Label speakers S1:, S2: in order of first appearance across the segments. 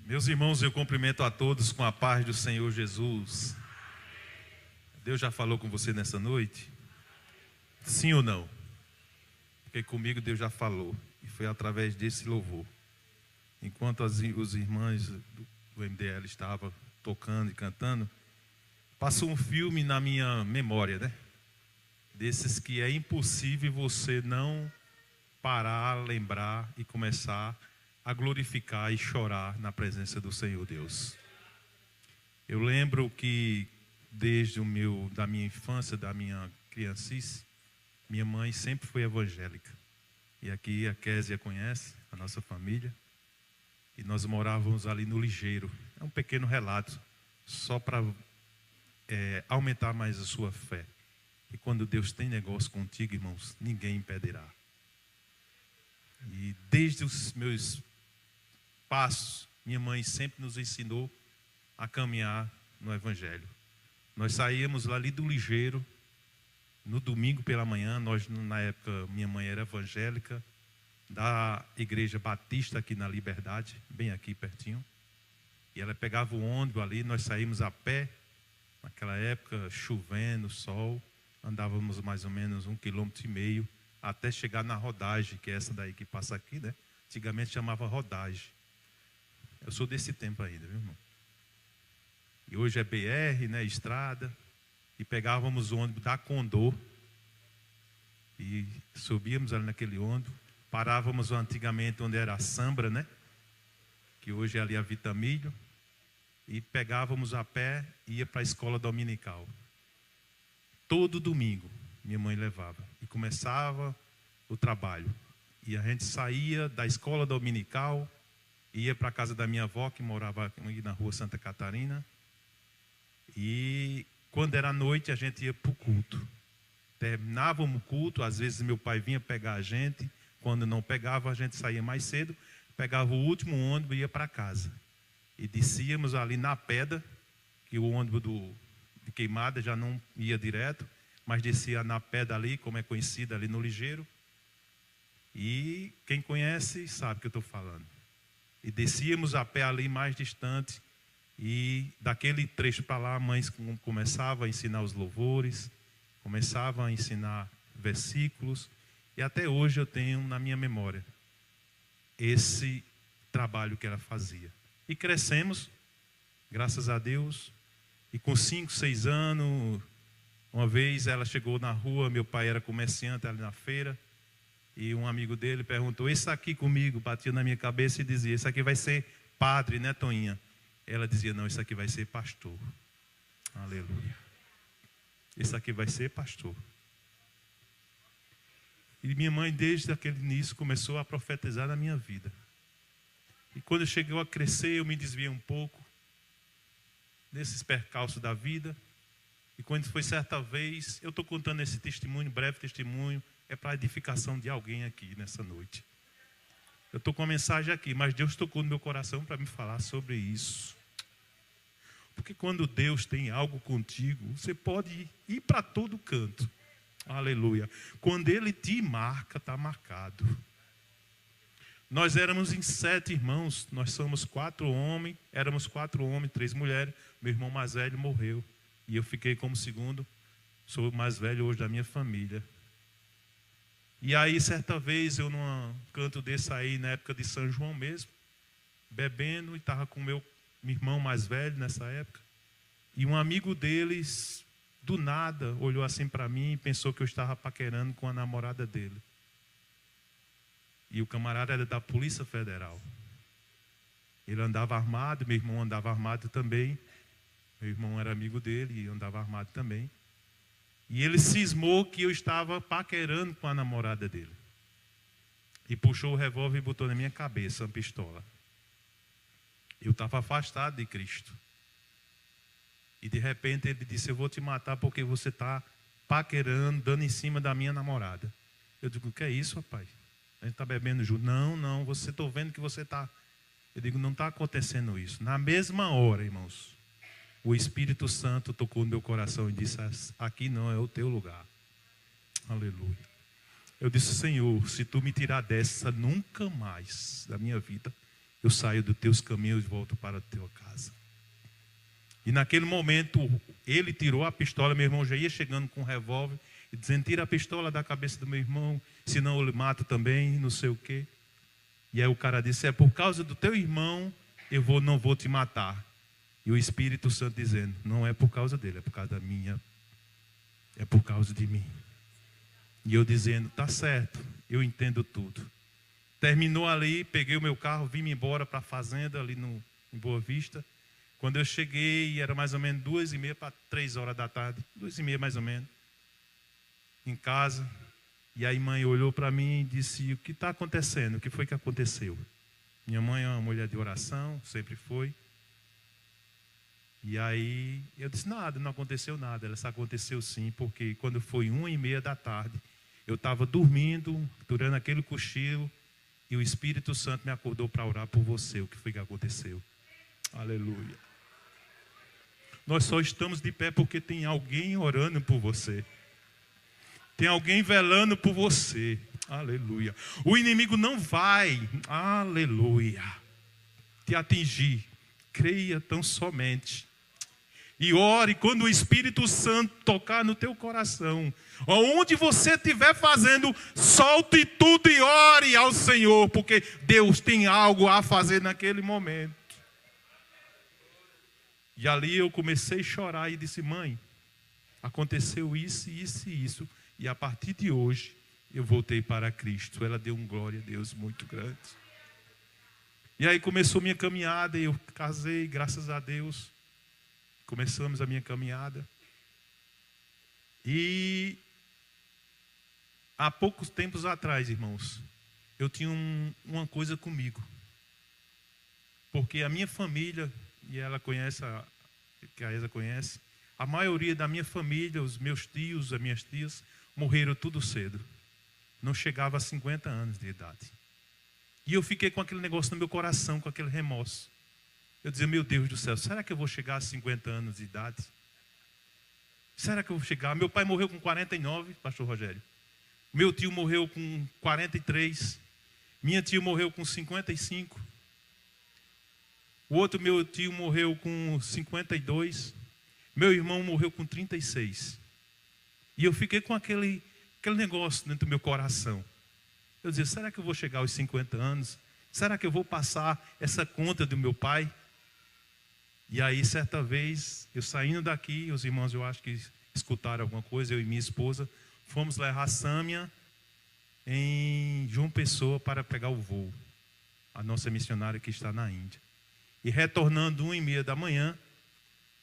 S1: Meus irmãos, eu cumprimento a todos com a paz do Senhor Jesus. Deus já falou com você nessa noite? Sim ou não? Porque comigo Deus já falou. E foi através desse louvor. Enquanto os irmãos do MDL estavam tocando e cantando, passou um filme na minha memória, né? Desses que é impossível você não parar, lembrar e começar a glorificar e chorar na presença do Senhor Deus. Eu lembro que desde da minha infância, da minha criancice, minha mãe sempre foi evangélica. E aqui a Késia conhece, a nossa família. E nós morávamos ali no Ligeiro. É um pequeno relato, só para aumentar mais a sua fé. E quando Deus tem negócio contigo, irmãos, ninguém impedirá. E desde os meus passos, minha mãe sempre nos ensinou a caminhar no Evangelho. Nós saíamos ali do Ligeiro, no domingo pela manhã. Na época, minha mãe era evangélica, da Igreja Batista aqui na Liberdade, bem aqui pertinho. E ela pegava o ônibus ali, nós saímos a pé. Naquela época, chovendo, sol, andávamos mais ou menos 1,5 km, até chegar na rodagem, que é essa daí que passa aqui, né? Antigamente chamava rodagem. Eu sou desse tempo ainda, viu, irmão? E hoje é BR, né? Estrada. E pegávamos o ônibus da Condor. E subíamos ali naquele ônibus. Parávamos antigamente onde era a Sambra, né? Que hoje é ali a Vitamilho. E pegávamos a pé e ia para a escola dominical. Todo domingo, minha mãe levava. E começava o trabalho. E a gente saía da escola dominical, ia para a casa da minha avó, que morava aqui na rua Santa Catarina. E quando era noite, a gente ia para o culto. Terminávamos o culto, às vezes meu pai vinha pegar a gente. Quando não pegava, a gente saía mais cedo, pegava o último ônibus e ia para casa. E descíamos ali na pedra, que o ônibus de Queimada já não ia direto, mas descia na pedra ali, como é conhecida ali no Ligeiro. E quem conhece sabe o que eu estou falando. E descíamos a pé ali mais distante. E daquele trecho para lá, a mãe começava a ensinar os louvores, começava a ensinar versículos. E até hoje eu tenho na minha memória esse trabalho que ela fazia. E crescemos, graças a Deus. E com 5, 6 anos, uma vez ela chegou na rua, meu pai era comerciante ali na feira. E um amigo dele perguntou, esse aqui comigo, batia na minha cabeça e dizia, esse aqui vai ser padre, né, Toinha? Ela dizia, não, esse aqui vai ser pastor. Aleluia. Esse aqui vai ser pastor. E minha mãe, desde aquele início, começou a profetizar na minha vida. E quando chegou a crescer, eu me desviei um pouco nesses percalços da vida. E quando foi certa vez, eu estou contando esse testemunho, breve testemunho, é para a edificação de alguém aqui nessa noite. Eu estou com uma mensagem aqui, mas Deus tocou no meu coração para me falar sobre isso. Porque quando Deus tem algo contigo, você pode ir para todo canto. Aleluia. Quando Ele te marca, está marcado. Nós éramos em 7 irmãos, nós somos 4 homens, éramos 4 homens, 3 mulheres. Meu irmão mais velho morreu. E eu fiquei como segundo, sou o mais velho hoje da minha família. E aí, certa vez, eu num canto desse aí, na época de São João mesmo, bebendo, e estava com meu irmão mais velho nessa época. E um amigo deles, do nada, olhou assim para mim e pensou que eu estava paquerando com a namorada dele. E o camarada era da Polícia Federal. Ele andava armado, meu irmão andava armado também. Meu irmão era amigo dele e andava armado também. E ele cismou que eu estava paquerando com a namorada dele. E puxou o revólver e botou na minha cabeça uma pistola. Eu estava afastado de Cristo. E de repente ele disse, eu vou te matar porque você está paquerando, dando em cima da minha namorada. Eu digo, o que é isso, rapaz? A gente está bebendo junto. Não, você estou vendo que você está... Eu digo, não está acontecendo isso. Na mesma hora, irmãos, o Espírito Santo tocou no meu coração e disse, aqui não é o teu lugar. Aleluia. Eu disse, Senhor, se tu me tirar dessa nunca mais da minha vida, eu saio dos teus caminhos e volto para a tua casa. E naquele momento, ele tirou a pistola, meu irmão já ia chegando com um revólver, e dizendo, tira a pistola da cabeça do meu irmão, senão eu lhe mato também, não sei o quê. E aí o cara disse, é por causa do teu irmão, não vou te matar. E o Espírito Santo dizendo, não é por causa dele, é por causa da minha, é por causa de mim. E eu dizendo, tá certo, eu entendo tudo. Terminou ali, peguei o meu carro, vim embora para a fazenda ali em Boa Vista. Quando eu cheguei, era mais ou menos 2h30 para 3 horas da tarde, 2h30 mais ou menos, em casa. E aí mãe olhou para mim e disse, o que está acontecendo? O que foi que aconteceu? Minha mãe é uma mulher de oração, sempre foi. E aí eu disse, nada, não aconteceu nada. Ela disse, aconteceu sim, porque quando foi 1h30 da tarde, eu estava dormindo, durante aquele cochilo, e o Espírito Santo me acordou para orar por você. O que foi que aconteceu? Aleluia. Nós só estamos de pé porque tem alguém orando por você. Tem alguém velando por você. Aleluia. O inimigo não vai, aleluia, te atingir. Creia tão somente. E ore quando o Espírito Santo tocar no teu coração. Onde você estiver fazendo, solte tudo e ore ao Senhor. Porque Deus tem algo a fazer naquele momento. E ali eu comecei a chorar e disse, mãe, aconteceu isso, isso e isso. E a partir de hoje, eu voltei para Cristo. Ela deu um glória a Deus muito grande. E aí começou minha caminhada, eu casei, graças a Deus. Começamos a minha caminhada. E há poucos tempos atrás, irmãos, eu tinha uma coisa comigo. Porque a minha família, e ela conhece, que a Esa conhece, a maioria da minha família, os meus tios, as minhas tias, morreram tudo cedo. Não chegava a 50 anos de idade. E eu fiquei com aquele negócio no meu coração, com aquele remorso. Eu dizia, meu Deus do céu, será que eu vou chegar a 50 anos de idade? Será que eu vou chegar? Meu pai morreu com 49, pastor Rogério. Meu tio morreu com 43. Minha tia morreu com 55. O outro meu tio morreu com 52. Meu irmão morreu com 36. E eu fiquei com aquele negócio dentro do meu coração. Eu dizia, será que eu vou chegar aos 50 anos? Será que eu vou passar essa conta do meu pai? E aí, certa vez, eu saindo daqui, os irmãos, eu acho que escutaram alguma coisa, eu e minha esposa, fomos levar a Sâmia em João Pessoa para pegar o voo. A nossa missionária que está na Índia. E retornando 1h30 da manhã,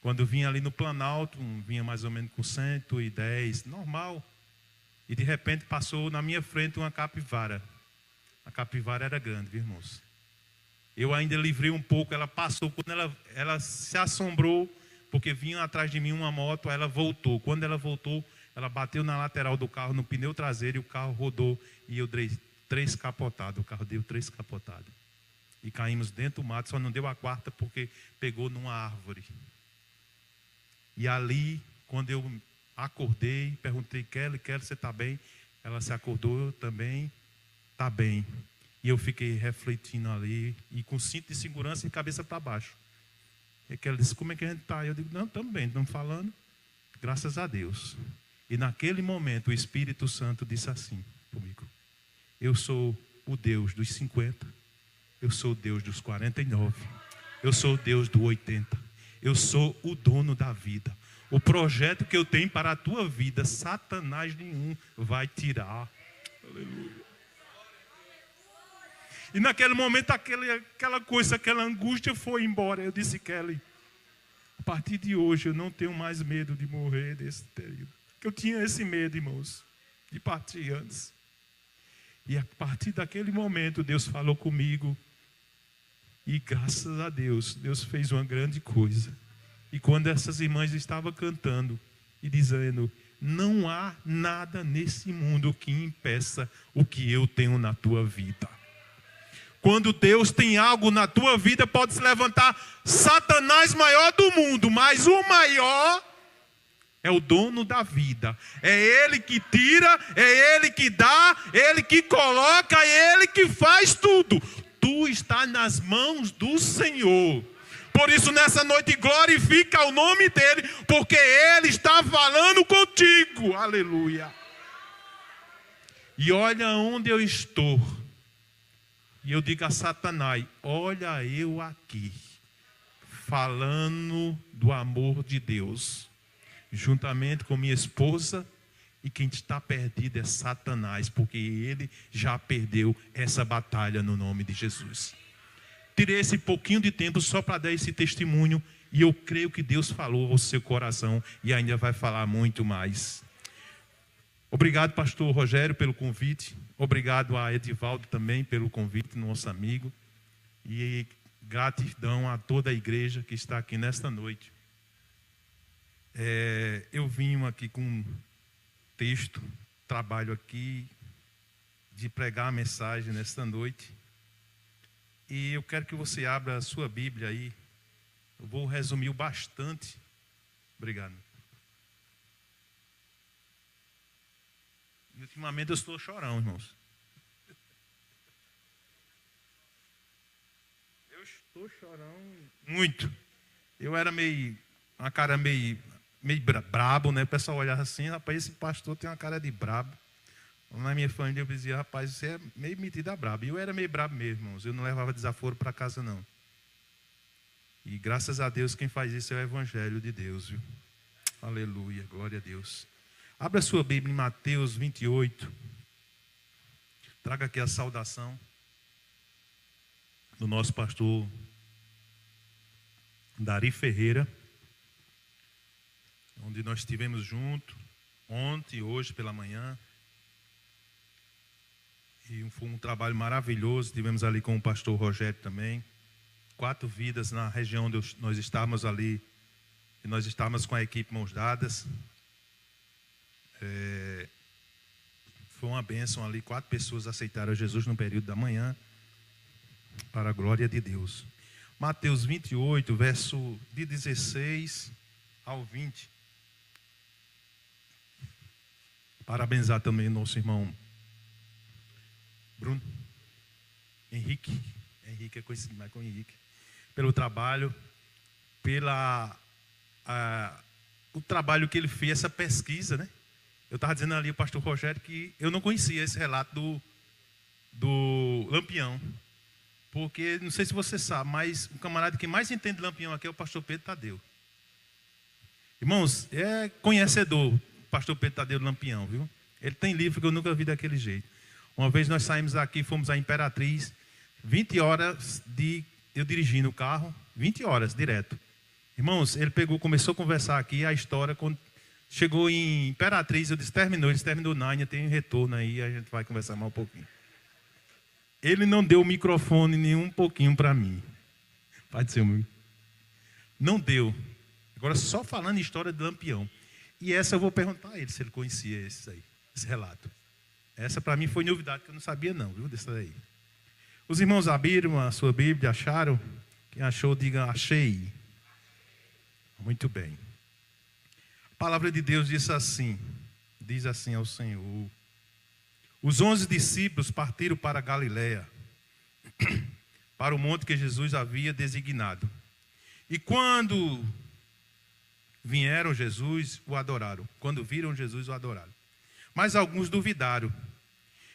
S1: quando eu vinha ali no Planalto, vinha mais ou menos com 110, normal. E de repente passou na minha frente uma capivara. A capivara era grande, viu, irmãos? Eu ainda livrei um pouco, ela passou. Quando ela se assombrou, porque vinha atrás de mim uma moto, ela voltou. Quando ela voltou, ela bateu na lateral do carro, no pneu traseiro, e o carro rodou. E eu dei 3 capotadas. O carro deu 3 capotadas. E caímos dentro do mato, só não deu a 4ª porque pegou numa árvore. E ali, quando eu acordei, perguntei, Kelly, você está bem? Ela se acordou também, está bem. E eu fiquei refletindo ali, e com cinto de segurança e cabeça para baixo. E Kelly disse, como é que a gente está? Eu digo, não, estamos bem, estamos falando, graças a Deus. E naquele momento, o Espírito Santo disse assim comigo, eu sou o Deus dos 50, eu sou o Deus dos 49, eu sou o Deus do 80, eu sou o dono da vida. O projeto que eu tenho para a tua vida, Satanás nenhum vai tirar. Aleluia. E naquele momento, aquela coisa, aquela angústia foi embora. Eu disse, Kelly, a partir de hoje eu não tenho mais medo de morrer desse período. Porque eu tinha esse medo, irmãos, de partir antes. E a partir daquele momento, Deus falou comigo. E graças a Deus, Deus fez uma grande coisa. E quando essas irmãs estavam cantando e dizendo, não há nada nesse mundo que impeça o que eu tenho na tua vida. Quando Deus tem algo na tua vida, pode se levantar Satanás maior do mundo, mas o maior é o dono da vida. É Ele que tira, é Ele que dá, é Ele que coloca, é Ele que faz tudo. tu estás nas mãos do Senhor. Por isso, nessa noite, glorifica o nome dele, porque ele está falando contigo. Aleluia. E olha onde eu estou. E eu digo a Satanás: olha eu aqui, falando do amor de Deus, juntamente com minha esposa, e quem está perdido é Satanás, porque ele já perdeu essa batalha no nome de Jesus. Tirei esse pouquinho de tempo só para dar esse testemunho, e eu creio que Deus falou ao seu coração e ainda vai falar muito mais. Obrigado, pastor Rogério, pelo convite. Obrigado a Edivaldo também pelo convite, nosso amigo. E gratidão a toda a igreja que está aqui nesta noite. Eu vim aqui com um texto, trabalho aqui de pregar a mensagem nesta noite. E eu quero que você abra a sua Bíblia aí. Eu vou resumir bastante. Obrigado. E ultimamente eu estou chorão, irmãos. Eu estou chorão muito. Eu era uma cara meio brabo, né? O pessoal olhava assim: rapaz, esse pastor tem uma cara de brabo. Na minha família eu dizia: rapaz, você é meio metido a brabo. E eu era meio brabo mesmo, irmãos. Eu não levava desaforo para casa, não. E graças a Deus quem faz isso é o Evangelho de Deus, viu? Aleluia, glória a Deus. Abra sua Bíblia em Mateus 28. Traga aqui a saudação do nosso pastor Dari Ferreira, onde nós estivemos juntos ontem e hoje pela manhã. E foi um trabalho maravilhoso. Estivemos ali com o pastor Rogério também. 4 vidas na região onde nós estávamos ali. E nós estávamos com a equipe mãos dadas. Foi uma bênção ali. 4 pessoas aceitaram Jesus no período da manhã. Para a glória de Deus. Mateus 28, verso de 16 ao 20. Parabenizar também nosso irmão Bruno, Henrique é conhecido mais como Henrique, pelo trabalho, o trabalho que ele fez, essa pesquisa, né? Eu estava dizendo ali ao pastor Rogério que eu não conhecia esse relato do Lampião, porque, não sei se você sabe, mas o camarada que mais entende de Lampião aqui é o pastor Pedro Tadeu. Irmãos, é conhecedor o pastor Pedro Tadeu do Lampião, viu? Ele tem livro que eu nunca vi daquele jeito. Uma vez nós saímos daqui, fomos à Imperatriz, 20 horas eu dirigindo o carro, 20 horas direto. Irmãos, ele começou a conversar aqui a história, quando chegou em Imperatriz, eu disse: terminou, ele terminou Nárnia, tem um retorno aí, a gente vai conversar mais um pouquinho. Ele não deu o microfone nem um pouquinho para mim. Pode ser, meu. Não deu. Agora só falando em história de Lampião. E essa eu vou perguntar a ele se ele conhecia esse relato. Essa para mim foi novidade, que eu não sabia não, viu, dessa daí. Os irmãos abriram a sua Bíblia, acharam? Quem achou, diga: achei. Muito bem. A palavra de Deus diz assim ao Senhor: os 11 discípulos partiram para Galiléia, para o monte que Jesus havia designado. E quando vieram Jesus, o adoraram. Quando viram Jesus, o adoraram. Mas alguns duvidaram.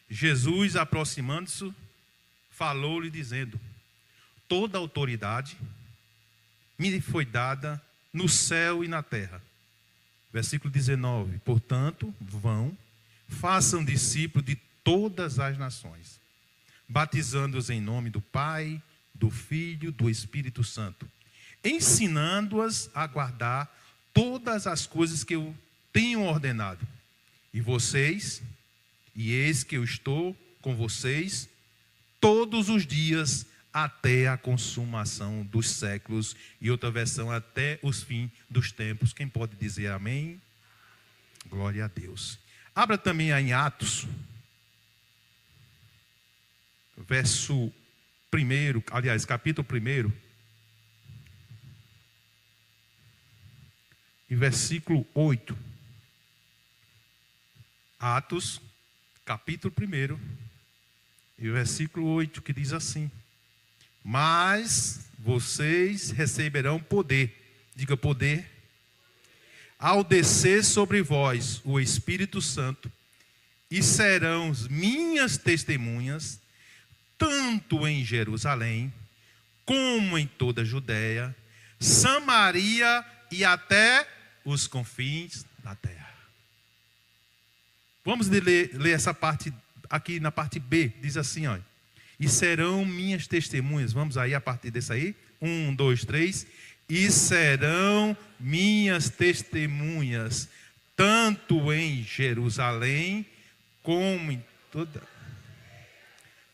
S1: Jesus, aproximando-se, falou-lhe dizendo: toda autoridade me foi dada no céu e na terra. Versículo 19. Portanto, vão, façam discípulos de todas as nações, batizando-os em nome do Pai, do Filho, do Espírito Santo, ensinando-as a guardar todas as coisas que eu tenho ordenado. E eis que eu estou com vocês todos os dias até a consumação dos séculos. E outra versão, até os fins dos tempos. Quem pode dizer amém? Glória a Deus. Abra também aí em Atos, capítulo 1, e versículo 8. Atos, capítulo 1, e versículo 8, que diz assim: mas vocês receberão poder. Diga poder. Ao descer sobre vós o Espírito Santo, e serão minhas testemunhas, tanto em Jerusalém, como em toda a Judéia, Samaria e até os confins da terra. Vamos ler essa parte aqui na parte B, diz assim, ó. E serão minhas testemunhas. Vamos aí a partir dessa aí. 1, 2, 3. E serão minhas testemunhas, tanto em Jerusalém, como em toda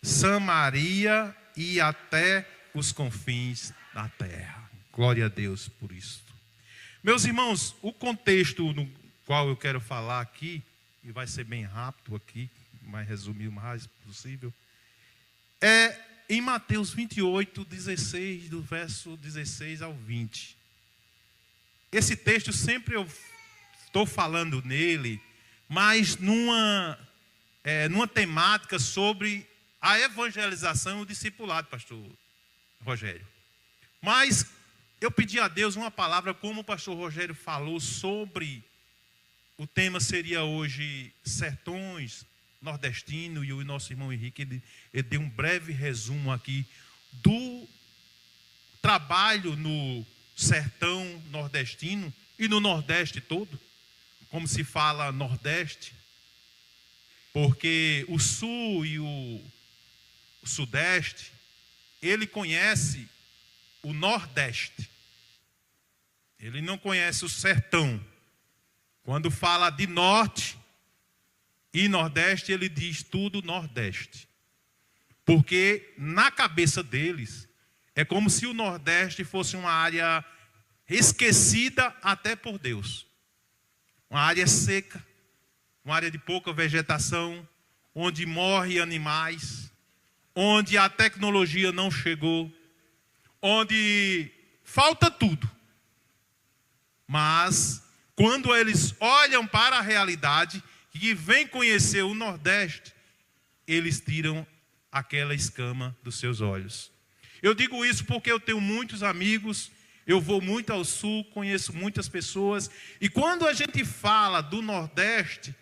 S1: Samaria e até os confins da terra. Glória a Deus por isso. Meus irmãos, o contexto no qual eu quero falar aqui, e vai ser bem rápido aqui, vai resumir o mais possível, é em Mateus 28, 16, do verso 16 ao 20. Esse texto sempre eu estou falando nele, mas numa temática sobre a evangelização e o discipulado, pastor Rogério. Mas eu pedi a Deus uma palavra, como o pastor Rogério falou sobre, o tema seria hoje sertões, nordestino, e o nosso irmão Henrique, ele deu um breve resumo aqui do trabalho no sertão nordestino e no Nordeste todo, como se fala Nordeste, porque o Sul e o Sudeste, ele conhece o Nordeste, ele não conhece o sertão. Quando fala de Norte e Nordeste, ele diz tudo Nordeste. Porque na cabeça deles, é como se o Nordeste fosse uma área esquecida até por Deus. Uma área seca, uma área de pouca vegetação, onde morrem animais, onde a tecnologia não chegou, onde falta tudo. Mas, quando eles olham para a realidade e vêm conhecer o Nordeste, eles tiram aquela escama dos seus olhos. Eu digo isso porque eu tenho muitos amigos, eu vou muito ao Sul, conheço muitas pessoas, e quando a gente fala do Nordeste,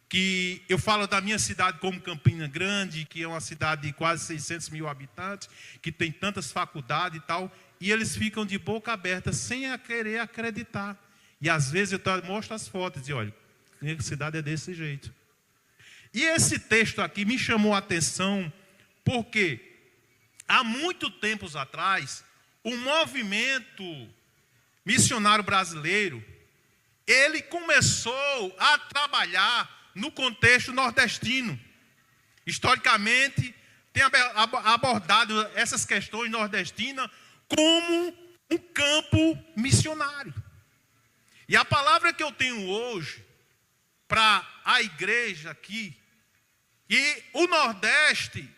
S1: que eu falo da minha cidade como Campina Grande, que é uma cidade de quase 600 mil habitantes, que tem tantas faculdades e tal, e eles ficam de boca aberta, sem querer acreditar. E às vezes eu mostro as fotos e olha, a cidade é desse jeito. E esse texto aqui me chamou a atenção, porque há muito tempos atrás, o movimento missionário brasileiro, ele começou a trabalhar no contexto nordestino. Historicamente, tem abordado essas questões nordestinas como um campo missionário. E a palavra que eu tenho hoje para a igreja aqui, e o Nordeste,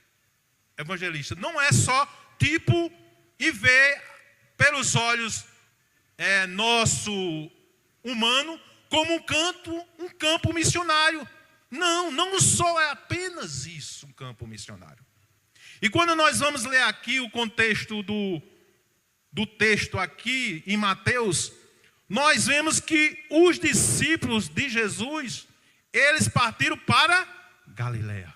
S1: evangelista, não é só tipo e ver pelos olhos nosso humano como um campo missionário. Não só é apenas isso, um campo missionário. E quando nós vamos ler aqui o contexto do texto aqui em Mateus, nós vemos que os discípulos de Jesus, eles partiram para Galiléia.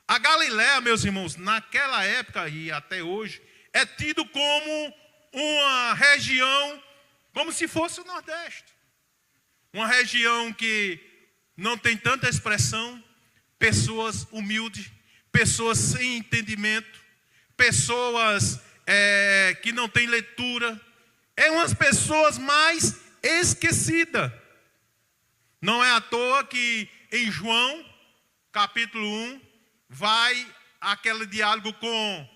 S1: A Galiléia, meus irmãos, naquela época e até hoje, é tido como uma região, como se fosse o Nordeste. Uma região que não tem tanta expressão, pessoas humildes, pessoas sem entendimento, pessoas que não têm leitura, umas pessoas mais esquecidas. Não é à toa que em João, capítulo 1, vai aquele diálogo com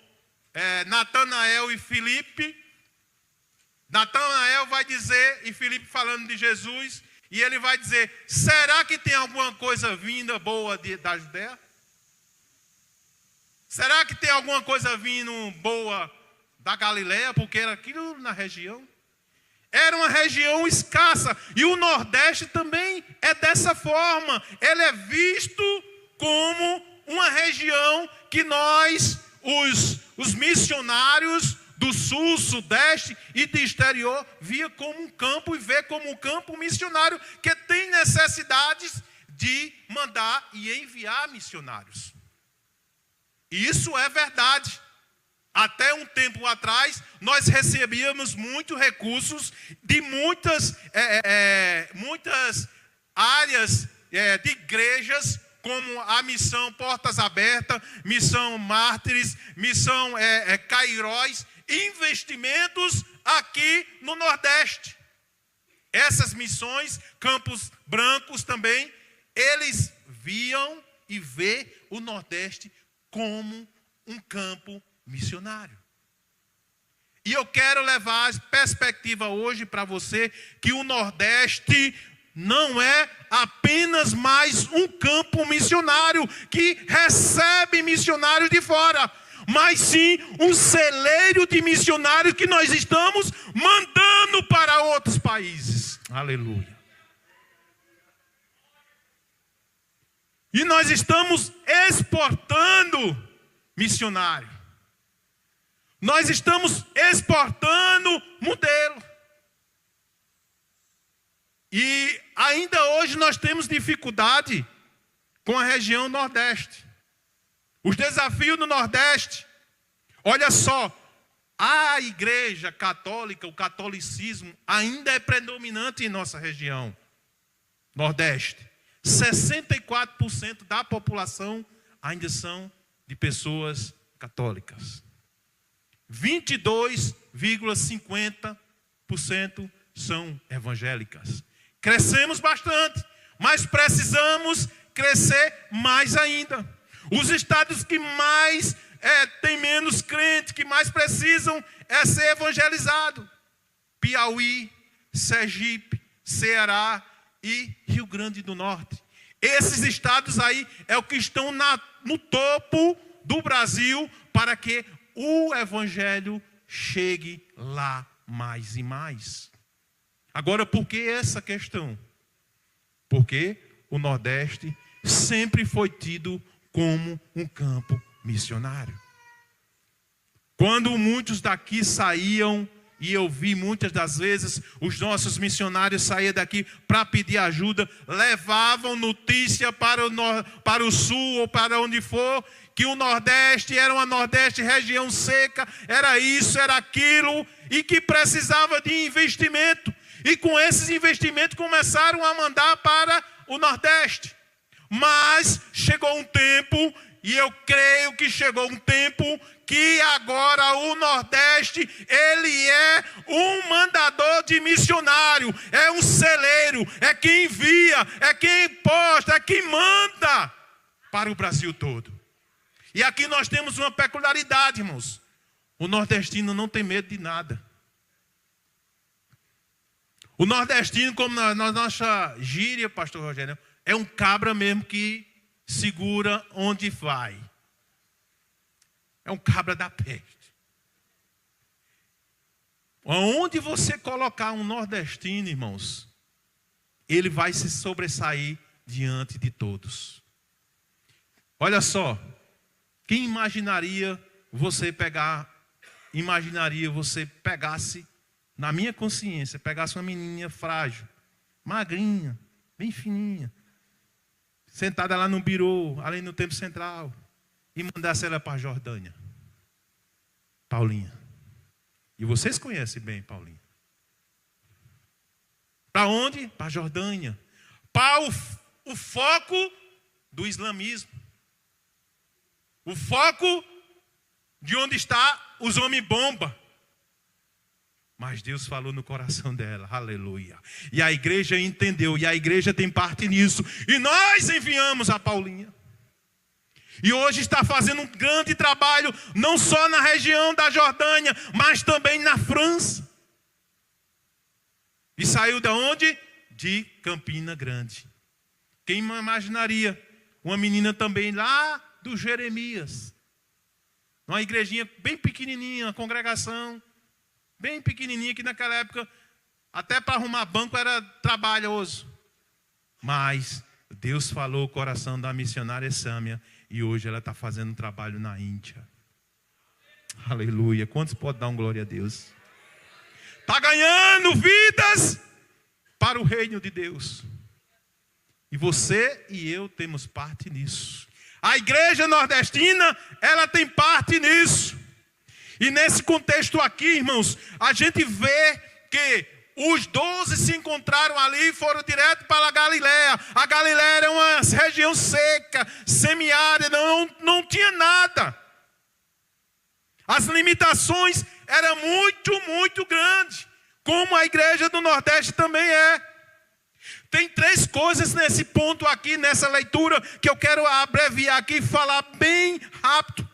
S1: Natanael e Filipe. Natanael vai dizer, e Filipe falando de Jesus, e ele vai dizer, será que tem alguma coisa vinda boa da Judéia? Será que tem alguma coisa vindo boa da Galiléia? Porque era aquilo na região. Era uma região escassa. E o Nordeste também é dessa forma. Ele é visto como uma região que nós, os missionários do sul, sudeste e do exterior via como um campo e vê como um campo missionário que tem necessidades de mandar e enviar missionários. E isso é verdade. Até um tempo atrás, nós recebíamos muitos recursos de muitas áreas de igrejas, como a missão Portas Abertas, missão Mártires, missão Cairóis, investimentos aqui no Nordeste. Essas missões, Campos Brancos também, eles viam e vê o Nordeste como um campo missionário. E eu quero levar a perspectiva hoje para você que o Nordeste não é apenas mais um campo missionário que recebe missionários de fora, mas sim um celeiro de missionários que nós estamos mandando para outros países. Aleluia. E nós estamos exportando missionário. Nós estamos exportando modelo. E ainda hoje nós temos dificuldade com a região Nordeste. Os desafios no Nordeste. Olha só, a igreja católica, o catolicismo, ainda é predominante em nossa região Nordeste. 64% da população ainda são de pessoas católicas. 22,50% são evangélicas. Crescemos bastante, mas precisamos crescer mais ainda. Os estados que mais têm menos crentes, que mais precisam ser evangelizados: Piauí, Sergipe, Ceará e Rio Grande do Norte. Esses estados aí é o que estão no topo do Brasil para que o evangelho chegue lá mais e mais. Agora, por que essa questão? Porque o Nordeste sempre foi tido como um campo missionário. Quando muitos daqui saíam, e eu vi muitas das vezes os nossos missionários saíam daqui para pedir ajuda, levavam notícia para o sul ou para onde for, que o Nordeste era uma Nordeste região seca, era isso, era aquilo, e que precisava de investimento. E com esses investimentos começaram a mandar para o Nordeste. Mas chegou um tempo, e eu creio que chegou um tempo, que agora o Nordeste, ele é um mandador de missionário, é um celeiro, é quem envia, é quem posta, é quem manda para o Brasil todo. E aqui nós temos uma peculiaridade, irmãos. O nordestino não tem medo de nada. O nordestino, como na nossa gíria, pastor Rogério, é um cabra mesmo que segura onde vai. É um cabra da peste. Onde você colocar um nordestino, irmãos, ele vai se sobressair diante de todos. Olha só, quem imaginaria você pegasse, na minha consciência, pegasse uma menininha frágil, magrinha, bem fininha, sentada lá no birô, ali no Templo Central, e mandasse ela para a Jordânia. Paulinha. E vocês conhecem bem Paulinha. Para onde? Para a Jordânia. Para o foco do islamismo. O foco de onde está os homem-bomba. Mas Deus falou no coração dela, aleluia. E a igreja entendeu, e a igreja tem parte nisso. E nós enviamos a Paulinha. E hoje está fazendo um grande trabalho, não só na região da Jordânia, mas também na França. E saiu de onde? De Campina Grande. Quem imaginaria? Uma menina também lá do Jeremias. Uma igrejinha bem pequenininha, uma congregação bem pequenininha, que naquela época até para arrumar banco era trabalhoso. Mas Deus falou o coração da missionária Sâmia, e hoje ela está fazendo um trabalho na Índia. Aleluia. Quantos podem dar um glória a Deus? Está ganhando vidas para o reino de Deus. E você e eu temos parte nisso. A igreja nordestina, ela tem parte nisso. E nesse contexto aqui, irmãos, a gente vê que os 12 se encontraram ali e foram direto para a Galileia. A Galileia era uma região seca, semiárida, não tinha nada. As limitações eram muito grandes, como a igreja do Nordeste também é. Tem 3 coisas nesse ponto aqui, nessa leitura, que eu quero abreviar aqui e falar bem rápido,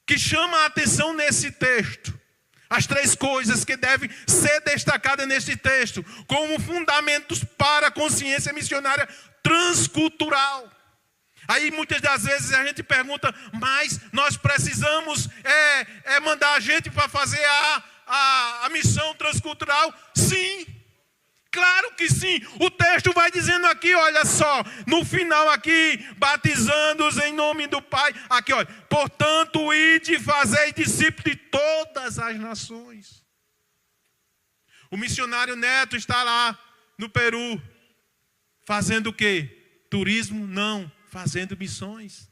S1: que chama a atenção nesse texto. As 3 coisas que devem ser destacadas nesse texto, como fundamentos para a consciência missionária transcultural. Aí muitas das vezes a gente pergunta, mas nós precisamos mandar a gente para fazer a missão transcultural? Sim, claro que sim. O texto vai dizendo aqui, olha só, no final aqui, batizando-os em nome do Pai. Aqui, olha, portanto, ide e fazei discípulos de todas as nações. O missionário Neto está lá no Peru, fazendo o quê? Turismo? Não, fazendo missões.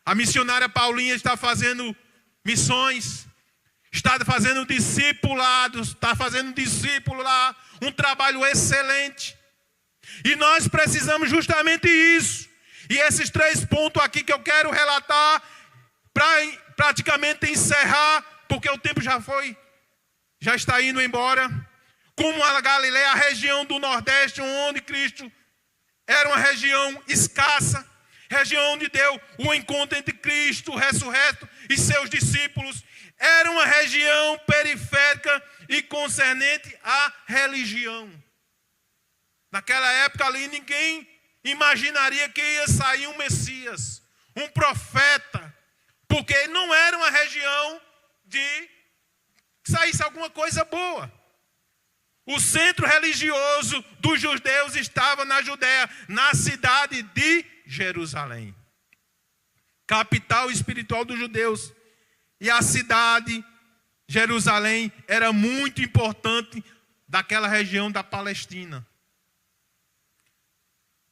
S1: A missionária Paulinha está fazendo missões, está fazendo discipulados, está fazendo discípulo lá, um trabalho excelente. E nós precisamos justamente isso. E esses 3 pontos aqui que eu quero relatar, para praticamente encerrar, porque o tempo já está indo embora. Como a Galileia, a região do Nordeste, onde Cristo era uma região escassa, região onde deu o encontro entre Cristo, o ressurreto, e seus discípulos. Era uma região periférica e concernente à religião. Naquela época ali, ninguém imaginaria que ia sair um Messias, um profeta, porque não era uma região de que saísse alguma coisa boa. O centro religioso dos judeus estava na Judéia, na cidade de Jerusalém, capital espiritual dos judeus. E a cidade, Jerusalém, era muito importante daquela região da Palestina.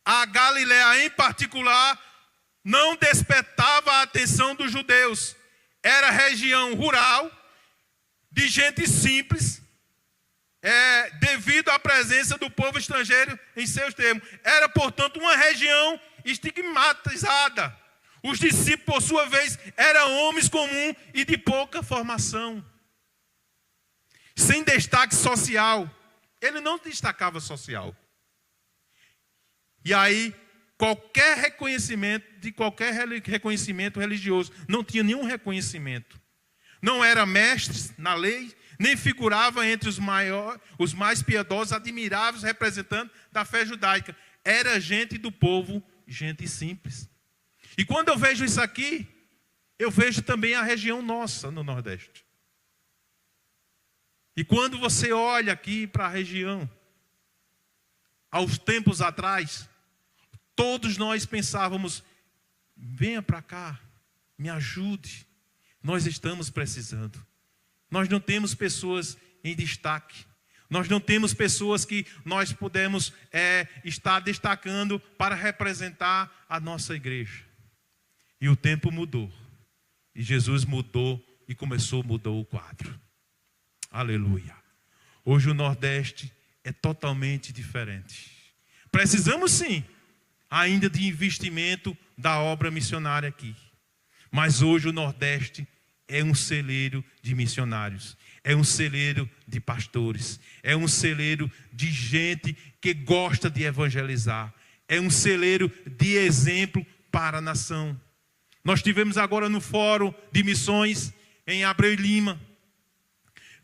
S1: A Galileia, em particular, não despertava a atenção dos judeus. Era região rural, de gente simples, devido à presença do povo estrangeiro em seus termos. Era, portanto, uma região estigmatizada. Os discípulos, por sua vez, eram homens comuns e de pouca formação, sem destaque social. Ele não destacava social. E aí, qualquer reconhecimento, de qualquer reconhecimento religioso, não tinha nenhum reconhecimento. Não era mestres na lei, nem figurava entre os mais piedosos, admiráveis representantes da fé judaica. Era gente do povo, gente simples. E quando eu vejo isso aqui, eu vejo também a região nossa no Nordeste. E quando você olha aqui para a região, aos tempos atrás, todos nós pensávamos, venha para cá, me ajude, nós estamos precisando. Nós não temos pessoas em destaque. Nós não temos pessoas que nós podemos estar destacando para representar a nossa igreja. E o tempo mudou. E Jesus mudou e mudou o quadro. Aleluia. Hoje o Nordeste é totalmente diferente. Precisamos sim, ainda de investimento da obra missionária aqui. Mas hoje o Nordeste é um celeiro de missionários. É um celeiro de pastores. É um celeiro de gente que gosta de evangelizar. É um celeiro de exemplo para a nação. Nós tivemos agora no Fórum de Missões em Abreu e Lima.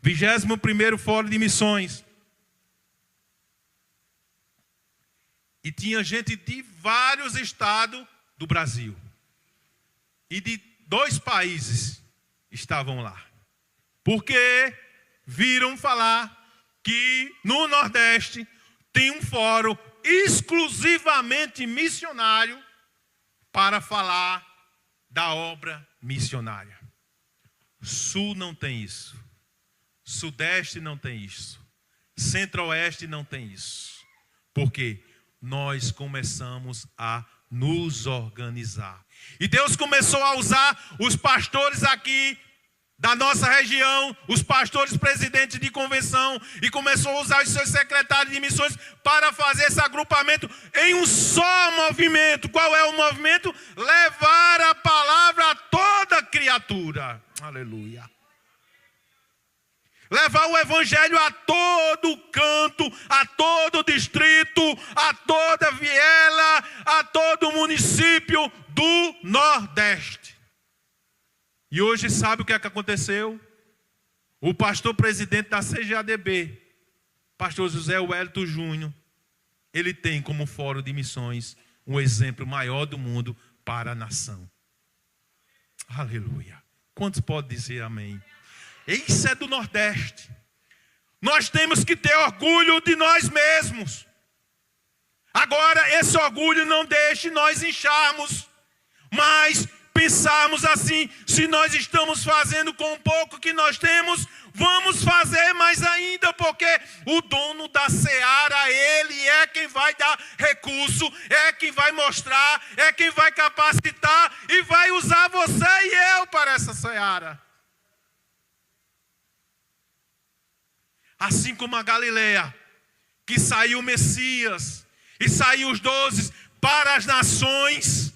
S1: 21º Fórum de Missões. E tinha gente de vários estados do Brasil. E de 2 países estavam lá. Porque viram falar que no Nordeste tem um fórum exclusivamente missionário para falar da obra missionária. Sul não tem isso. Sudeste não tem isso. Centro-Oeste não tem isso. Porque nós começamos a nos organizar. E Deus começou a usar os pastores aqui da nossa região, os pastores presidentes de convenção, e começou a usar os seus secretários de missões para fazer esse agrupamento em um só movimento. Qual é o movimento? Levar a palavra a toda criatura. Aleluia. Levar o evangelho a todo canto, a todo distrito, a toda viela, a todo município do Nordeste. E hoje sabe o que é que aconteceu? O pastor presidente da CGADB, pastor José Wellington Júnior, ele tem como fórum de missões um exemplo maior do mundo para a nação. Aleluia. Quantos podem dizer amém? Isso é do Nordeste. Nós temos que ter orgulho de nós mesmos. Agora, esse orgulho não deixe nós incharmos, mas pensarmos assim: se nós estamos fazendo com o pouco que nós temos, vamos fazer mais ainda, porque o dono da seara, ele é quem vai dar recurso, é quem vai mostrar, é quem vai capacitar e vai usar você e eu para essa seara. Assim como a Galileia, que saiu o Messias e saiu os 12 para as nações,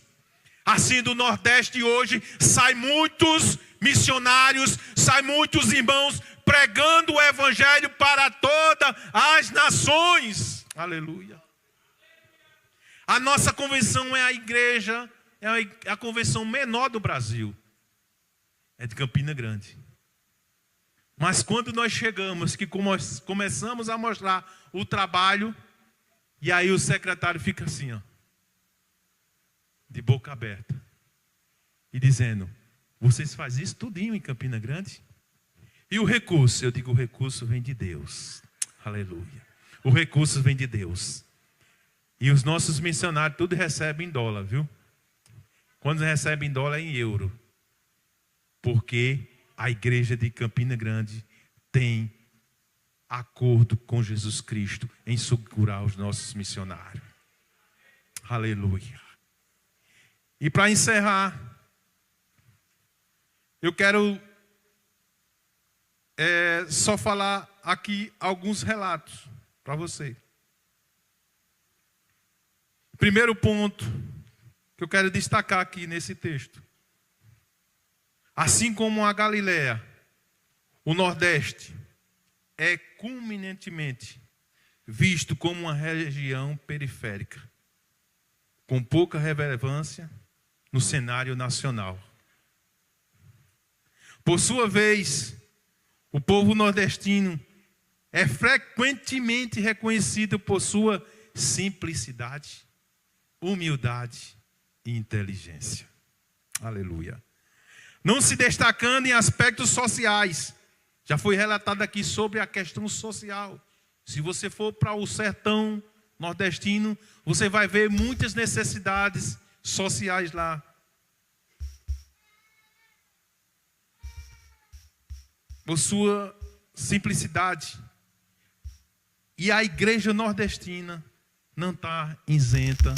S1: assim do Nordeste hoje sai muitos missionários, sai muitos irmãos pregando o evangelho para todas as nações. Aleluia. A nossa convenção é a igreja, é a convenção menor do Brasil. É de Campina Grande. Mas quando nós chegamos, que começamos a mostrar o trabalho, e aí o secretário fica assim, ó, de boca aberta, e dizendo: vocês fazem isso tudinho em Campina Grande? E o recurso? Eu digo: o recurso vem de Deus. Aleluia. O recurso vem de Deus. E os nossos missionários tudo recebem em dólar, viu? Quando recebem em dólar é em euro. Porque a igreja de Campina Grande tem acordo com Jesus Cristo em segurar os nossos missionários. Aleluia. E para encerrar, eu quero só falar aqui alguns relatos para você. Primeiro ponto que eu quero destacar aqui nesse texto. Assim como a Galileia, o Nordeste é comumente visto como uma região periférica, com pouca relevância no cenário nacional. Por sua vez, o povo nordestino é frequentemente reconhecido por sua simplicidade, humildade e inteligência. Aleluia. Não se destacando em aspectos sociais. Já foi relatado aqui sobre a questão social. Se você for para o sertão nordestino, você vai ver muitas necessidades sociais lá. Por sua simplicidade. E a igreja nordestina não está isenta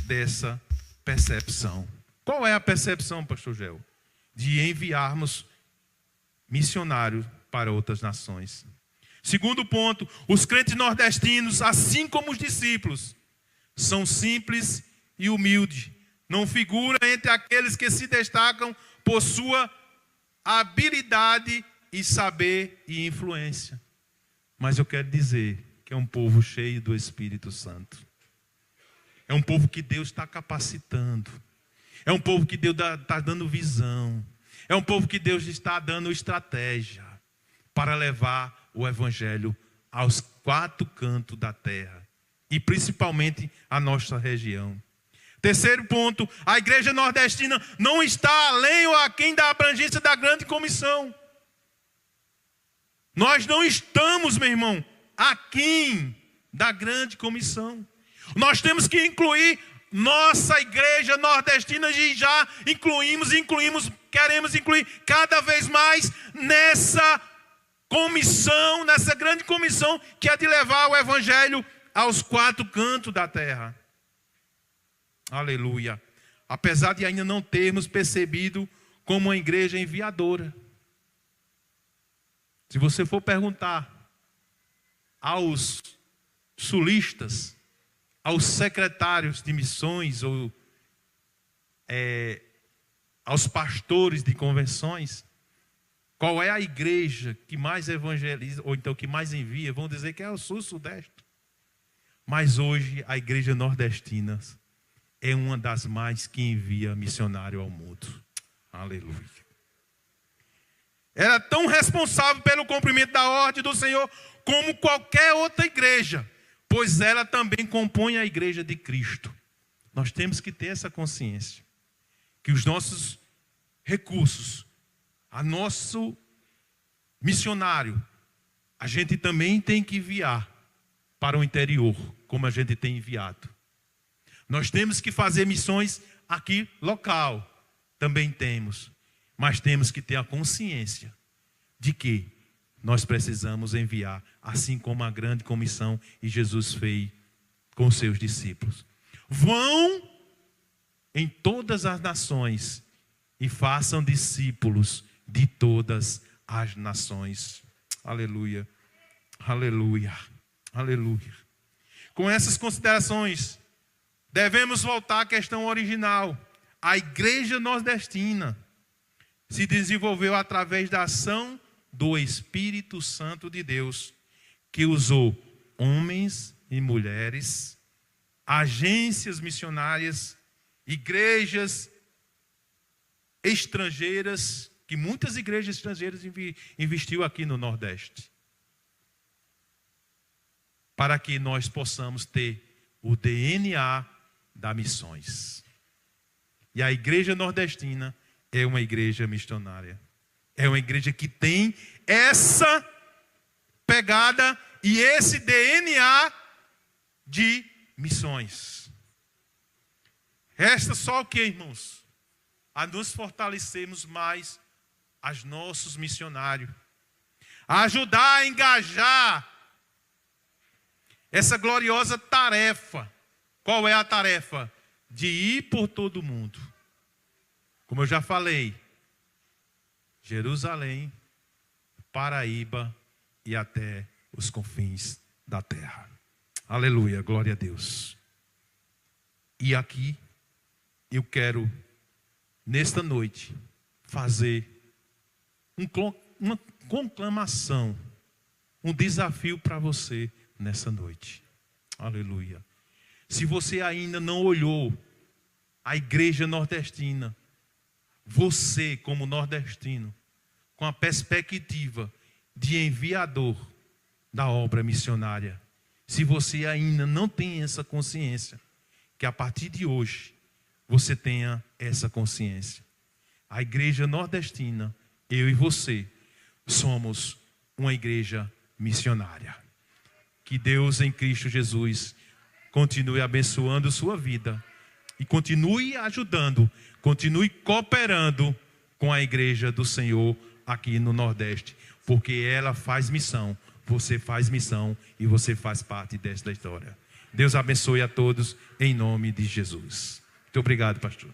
S1: dessa percepção. Qual é a percepção, pastor Gel? De enviarmos missionários para outras nações. Segundo ponto, os crentes nordestinos, assim como os discípulos, são simples e humildes. Não figuram entre aqueles que se destacam por sua habilidade e saber e influência. Mas eu quero dizer que é um povo cheio do Espírito Santo. É um povo que Deus está capacitando. É um povo que Deus está dando visão. É um povo que Deus está dando estratégia para levar o evangelho aos 4 cantos da terra. E principalmente a nossa região. Terceiro ponto, a igreja nordestina não está além ou aquém da abrangência da grande comissão. Nós não estamos, meu irmão, aquém da grande comissão. Nós temos que incluir nossa igreja nordestina já incluímos, queremos incluir cada vez mais nessa comissão, nessa grande comissão que é de levar o evangelho aos 4 cantos da terra. Aleluia. Apesar de ainda não termos percebido como uma igreja enviadora. Se você for perguntar aos sulistas, aos secretários de missões ou aos pastores de convenções, qual é a igreja que mais evangeliza, ou então que mais envia, vão dizer que é o sul-sudeste. Mas hoje a igreja nordestina é uma das mais que envia missionário ao mundo. Aleluia. Ela é tão responsável pelo cumprimento da ordem do Senhor como qualquer outra igreja, pois ela também compõe a igreja de Cristo. Nós temos que ter essa consciência, que os nossos recursos, a nosso missionário, a gente também tem que enviar para o interior, como a gente tem enviado. Nós temos que fazer missões aqui local, também temos, mas temos que ter a consciência de que nós precisamos enviar, assim como a grande comissão e Jesus fez com seus discípulos. Vão em todas as nações e façam discípulos de todas as nações. Aleluia, aleluia, aleluia. Com essas considerações, devemos voltar à questão original. A igreja nordestina se desenvolveu através da ação do Espírito Santo de Deus, que usou homens e mulheres, agências missionárias, igrejas estrangeiras, que muitas igrejas estrangeiras investiu aqui no Nordeste, para que nós possamos ter o DNA das missões. E a igreja nordestina é uma igreja missionária. É uma igreja que tem essa pegada e esse DNA de missões. Resta só o que, irmãos? A nos fortalecermos mais aos nossos missionários. A ajudar a engajar essa gloriosa tarefa. Qual é a tarefa? De ir por todo o mundo. Como eu já falei, Jerusalém, Paraíba e até os confins da terra. Aleluia, glória a Deus. E aqui eu quero, nesta noite, fazer uma conclamação, um desafio para você nessa noite. Aleluia. Se você ainda não olhou a igreja nordestina, você como nordestino, com a perspectiva de enviador da obra missionária, se você ainda não tem essa consciência, que a partir de hoje você tenha essa consciência. A igreja nordestina, eu e você, somos uma igreja missionária. Que Deus em Cristo Jesus continue abençoando sua vida e continue ajudando, continue cooperando com a igreja do Senhor aqui no Nordeste, porque ela faz missão, você faz missão e você faz parte desta história. Deus abençoe a todos em nome de Jesus. Muito obrigado, pastor.